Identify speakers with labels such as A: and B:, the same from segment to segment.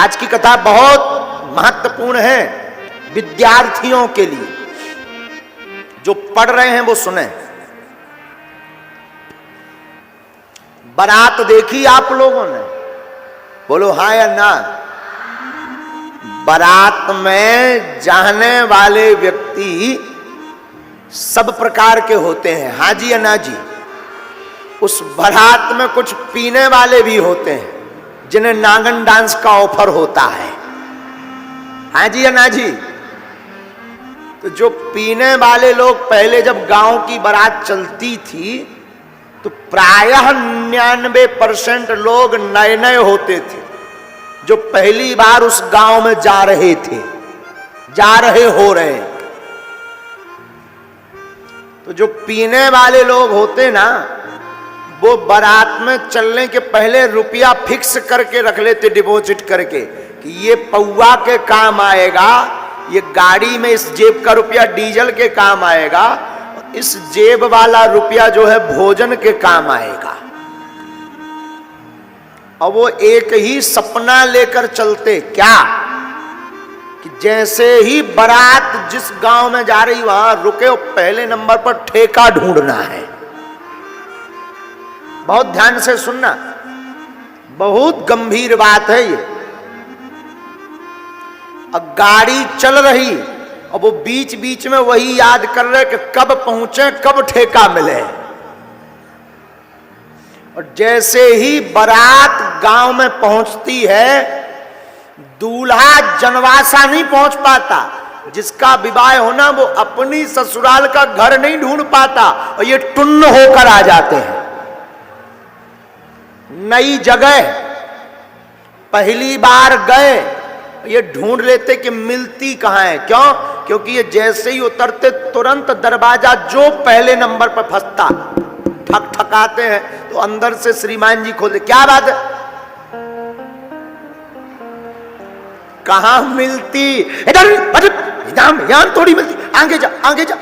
A: आज की कथा बहुत महत्वपूर्ण है विद्यार्थियों के लिए। जो पढ़ रहे हैं वो सुने। बारात देखी आप लोगों ने? बोलो हाँ या ना। बारात में जाने वाले व्यक्ति सब प्रकार के होते हैं, हाँ जी या ना जी। उस बारात में कुछ पीने वाले भी होते हैं जिन्हें नांगन डांस का ऑफर होता है, हाँ जी या ना जी। तो जो पीने वाले लोग, पहले जब गांव की बारात चलती थी तो प्रायः 99% लोग नए नए होते थे जो पहली बार उस गांव में जा रहे थे, जा रहे हो रहे। तो जो पीने वाले लोग होते ना, वो बारात में चलने के पहले रुपया फिक्स करके रख लेते, डिपॉजिट करके, कि ये पौवा के काम आएगा, ये गाड़ी में इस जेब का रुपया डीजल के काम आएगा, इस जेब वाला रुपया जो है भोजन के काम आएगा। और वो एक ही सपना लेकर चलते, क्या कि जैसे ही बारात जिस गांव में जा रही वहां रुके, पहले नंबर पर ठेका ढूंढना है। बहुत ध्यान से सुनना, बहुत गंभीर बात है ये। अब गाड़ी चल रही और वो बीच बीच में वही याद कर रहे कि कब पहुंचे, कब ठेका मिले। और जैसे ही बारात गांव में पहुंचती है, दूल्हा जनवासा नहीं पहुंच पाता। जिसका विवाह होना वो अपनी ससुराल का घर नहीं ढूंढ पाता और ये टुन्न होकर आ जाते हैं। नई जगह पहली बार गए, ये ढूंढ लेते कि मिलती कहां है। क्यों? क्योंकि ये जैसे ही उतरते तुरंत दरवाजा जो पहले नंबर पर फंसता, ठक ठकाते हैं तो अंदर से श्रीमान जी खोलते, क्या बात है, कहां मिलती, इधर यहां थोड़ी मिलती, आगे जा आगे जा।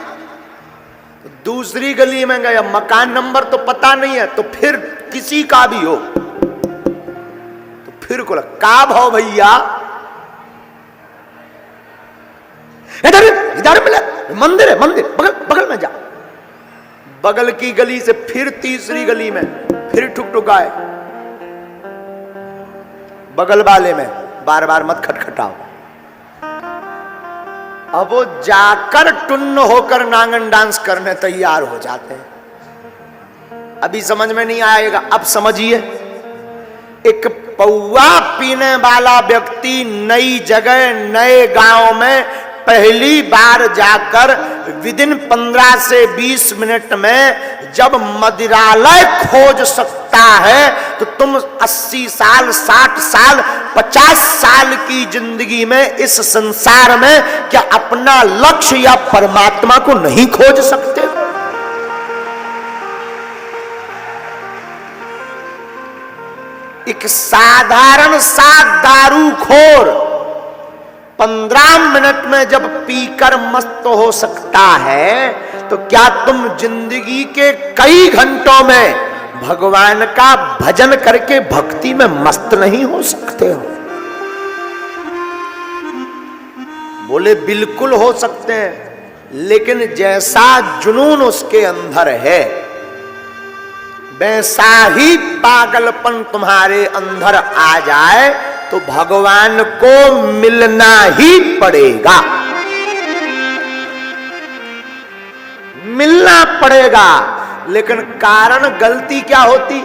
A: दूसरी गली में गया, मकान नंबर तो पता नहीं है, तो फिर किसी का भी हो तो फिर को का भाव भैया, इधर इधर मिला, मंदिर है, मंदिर बगल बगल में जा। बगल की गली से फिर तीसरी गली में फिर ठुकठुकाए, बगल वाले में बार बार मत खटखटाओ। अब वो जाकर टुन्न होकर नांगन डांस करने तैयार हो जाते हैं। अभी समझ में नहीं आएगा, अब समझिए। एक पौवा पीने वाला व्यक्ति नई जगह, नए गांव में पहली बार जाकर विदिन 15 से 20 मिनट में जब मदिरालय खोज सकता है, तो तुम 80 साल, 60 साल, 50 साल की जिंदगी में इस संसार में क्या अपना लक्ष्य या परमात्मा को नहीं खोज सकते? एक साधारण सा दारूखोर 15 मिनट में जब पीकर मस्त हो सकता है, तो क्या तुम जिंदगी के कई घंटों में भगवान का भजन करके भक्ति में मस्त नहीं हो सकते हो? बोले बिल्कुल हो सकते हैं, लेकिन जैसा जुनून उसके अंदर है, वैसा ही पागलपन तुम्हारे अंदर आ जाए तो भगवान को मिलना ही पड़ेगा, मिलना पड़ेगा। लेकिन कारण गलती क्या होती?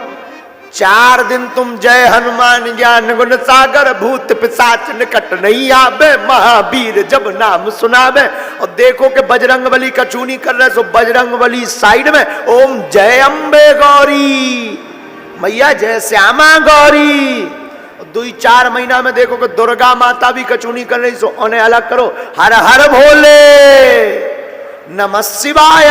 A: 4 दिन तुम जय हनुमान ज्ञान गुण सागर, भूत पिशाच निकट नहीं आवे, महावीर जब नाम सुनावे। और देखो कि बजरंगबली का चूनी कर रहे, सो बजरंगबली साइड में ओम जय अम्बे गौरी, मैया जय श्यामा गौरी। 2-4 महीना में देखो कि दुर्गा माता भी कचूनी कर रही, सो उन्हें अलग करो, हर हर भोले नमः शिवाय।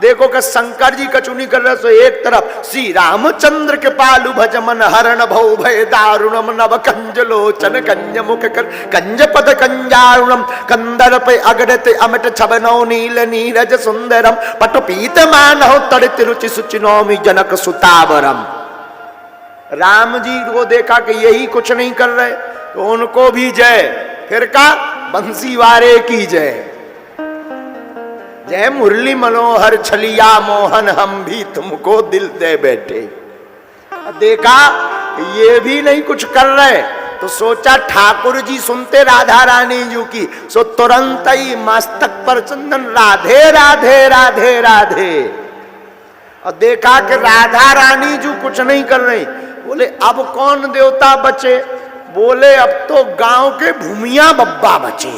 A: देखो कि शंकर जी कचूनी कर रहे, सो एक तरफ श्री रामचंद्र के पालू भज मन हरण भव भय दारुणम नव कंज लोचन कंज मुख कर कंज पद कंजारुणम कंदर पे अगरते अमिट छबनो नील नीरज सुंदरम पटु पीत मानव तड़ित रुचि सुचि नौमि जनक सुतावरम। राम जी को देखा कि यही कुछ नहीं कर रहे, तो उनको भी जय। फिर का बंसी वारे की जय। जय मुरली मनोहर छलिया मोहन, हम भी तुमको दिल दे बैठे। देखा ये भी नहीं कुछ कर रहे, तो सोचा ठाकुर जी सुनते राधा रानी जी की, सो तुरंत ही मस्तक पर चंदन राधे राधे राधे राधे। और देखा कि राधा रानी जी कुछ नहीं कर रही। बोले अब कौन देवता बचे? बोले अब तो गांव के भूमिया बब्बा बचे।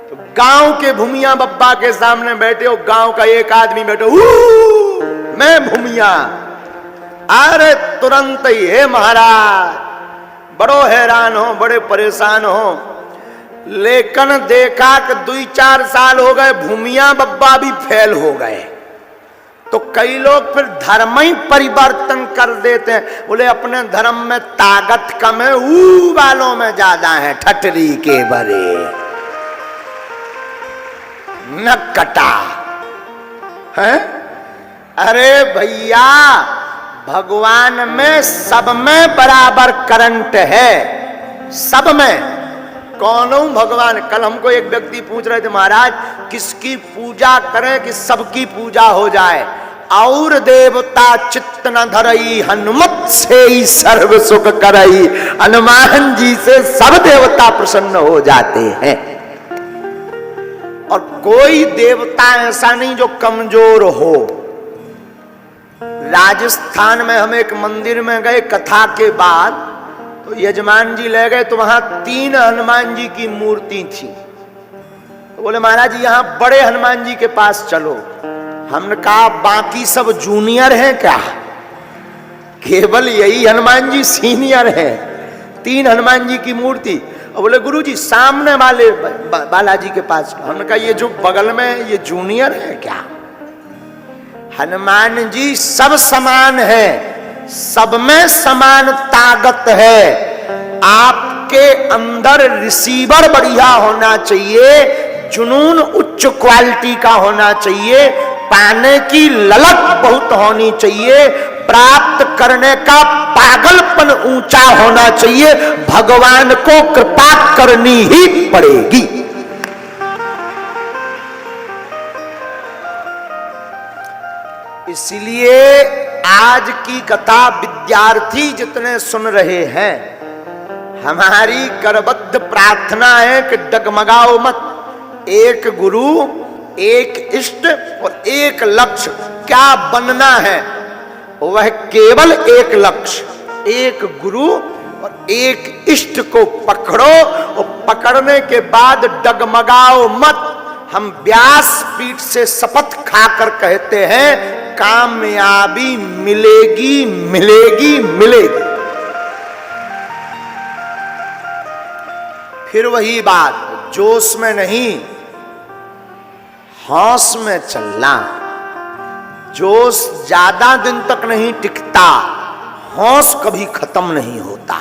A: तो गांव के भूमिया बब्बा के सामने बैठे हो, गांव का एक आदमी बैठे, मैं भूमिया। अरे तुरंत ही हे महाराज, बड़ो हैरान हो, बड़े परेशान हो। लेकिन देखा कि 2-4 साल हो गए, भूमिया बब्बा भी फेल हो गए। तो कई लोग फिर धर्म ही परिवर्तन कर देते हैं। बोले अपने धर्म में ताकत कम है, ऊ वालों में ज्यादा है, ठटरी के बरे न कटा है। अरे भैया, भगवान में सब में बराबर करंट है, सब में। कौन हूं भगवान? कल हमको एक व्यक्ति पूछ रहे थे, महाराज किसकी पूजा करें कि सबकी पूजा हो जाए? और देवता चित्त न धरई, हनुमत से ही सर्व सुख करई। हनुमान जी से सब देवता प्रसन्न हो जाते हैं। और कोई देवता ऐसा नहीं जो कमजोर हो। राजस्थान में हम एक मंदिर में गए कथा के बाद, तो यजमान जी ले गए, तो वहां 3 हनुमान जी की मूर्ति थी। तो बोले महाराज जी यहाँ बड़े हनुमान जी के पास चलो। हमने कहा बाकी सब जूनियर हैं क्या? केवल यही हनुमान जी सीनियर हैं। 3 हनुमान जी की मूर्ति। और बोले गुरु जी सामने वाले बालाजी के पास। हमने कहा ये जो बगल में ये जूनियर है क्या? हनुमान जी सब समान है, सब में समान ताकत है। आपके अंदर रिसीवर बढ़िया होना चाहिए, जुनून उच्च क्वालिटी का होना चाहिए, पाने की ललक बहुत होनी चाहिए, प्राप्त करने का पागलपन ऊंचा होना चाहिए। भगवान को कृपा करनी ही पड़ेगी। इसलिए आज की कथा विद्यार्थी जितने सुन रहे हैं, हमारी करबद्ध प्रार्थना है कि डगमगाओ मत। एक गुरु, एक इष्ट और एक लक्ष्य। क्या बनना है? वह केवल एक लक्ष्य, एक गुरु और एक इष्ट को पकड़ो। और पकड़ने के बाद डगमगाओ मत। हम व्यास पीठ से शपथ खाकर कहते हैं कामयाबी मिलेगी मिलेगी मिलेगी। फिर वही बात, जोश में नहीं, होश में चलना। जोश ज्यादा दिन तक नहीं टिकता, होश कभी खत्म नहीं होता।